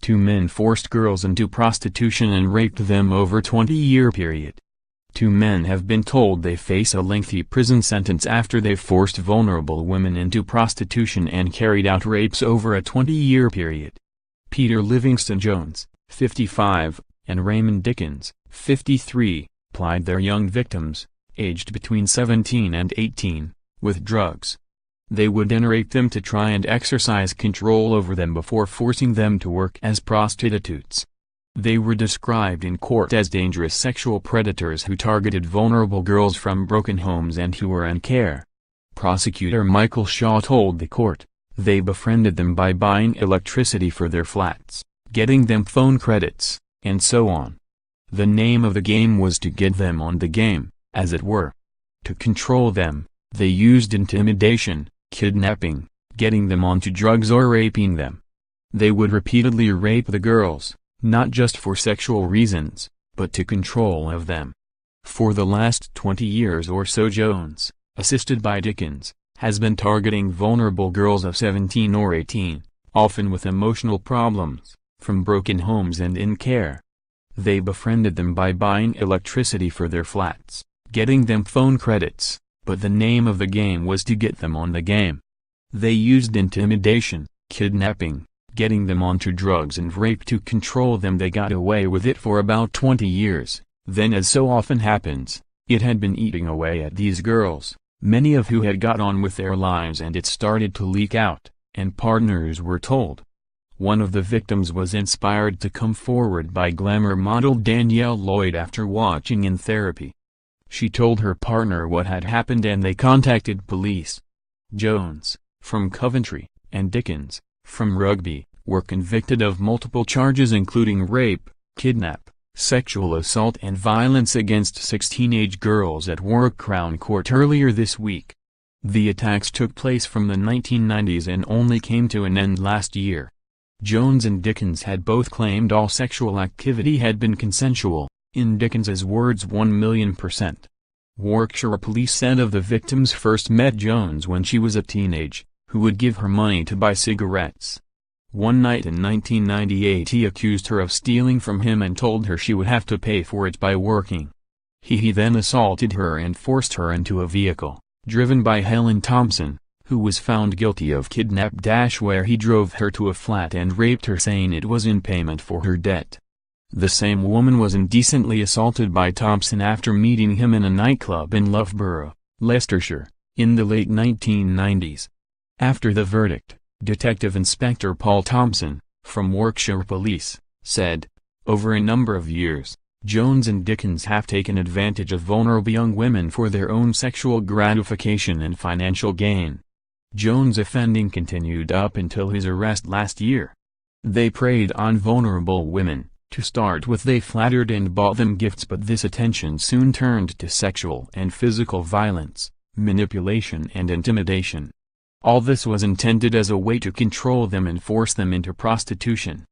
2 men forced girls into prostitution and raped them over a 20-year period. 2 men have been told they face a lengthy prison sentence after they forced vulnerable women into prostitution and carried out rapes over a 20-year period. Peter Livingston Jones, 55, and Raymond Dickens, 53, plied their young victims, aged between 17 and 18, with drugs. They would then rape them to try and exercise control over them before forcing them to work as prostitutes. They were described in court as dangerous sexual predators who targeted vulnerable girls from broken homes and who were in care. Prosecutor Michael Shaw told the court, they befriended them by buying electricity for their flats, getting them phone credits, and so on. The name of the game was to get them on the game, as it were. To control them, they used intimidation, kidnapping, getting them onto drugs or raping them. They would repeatedly rape the girls, not just for sexual reasons, but to control of them. For the last 20 years or so Jones, assisted by Dickens, has been targeting vulnerable girls of 17 or 18, often with emotional problems, from broken homes and in care. They befriended them by buying electricity for their flats, getting them phone credits, but the name of the game was to get them on the game. They used intimidation, kidnapping, getting them onto drugs and rape to control them. They got away with it for about 20 years, then as so often happens, it had been eating away at these girls, many of who had got on with their lives, and it started to leak out, and partners were told. One of the victims was inspired to come forward by glamour model Danielle Lloyd after watching In Therapy. She told her partner what had happened and they contacted police. Jones, from Coventry, and Dickens, from Rugby, were convicted of multiple charges including rape, kidnap, sexual assault and violence against 6 teenage girls at Warwick Crown Court earlier this week. The attacks took place from the 1990s and only came to an end last year. Jones and Dickens had both claimed all sexual activity had been consensual, in Dickens's words 1,000,000%. Warwickshire police said of the victims first met Jones when she was a teenage, who would give her money to buy cigarettes. One night in 1998 he accused her of stealing from him and told her she would have to pay for it by working. He then assaulted her and forced her into a vehicle, driven by Helen Thompson, who was found guilty of kidnap where he drove her to a flat and raped her saying it was in payment for her debt. The same woman was indecently assaulted by Thompson after meeting him in a nightclub in Loughborough, Leicestershire, in the late 1990s. After the verdict, Detective Inspector Paul Thompson, from Warwickshire Police, said, over a number of years, Jones and Dickens have taken advantage of vulnerable young women for their own sexual gratification and financial gain. Jones' offending continued up until his arrest last year. They preyed on vulnerable women. To start with, they flattered and bought them gifts, but this attention soon turned to sexual and physical violence, manipulation and intimidation. All this was intended as a way to control them and force them into prostitution.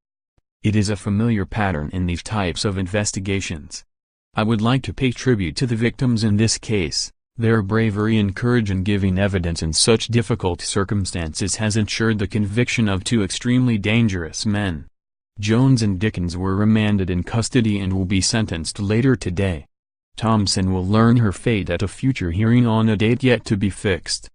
It is a familiar pattern in these types of investigations. I would like to pay tribute to the victims in this case. Their bravery and courage in giving evidence in such difficult circumstances has ensured the conviction of 2 extremely dangerous men. Jones and Dickens were remanded in custody and will be sentenced later today. Thompson will learn her fate at a future hearing on a date yet to be fixed.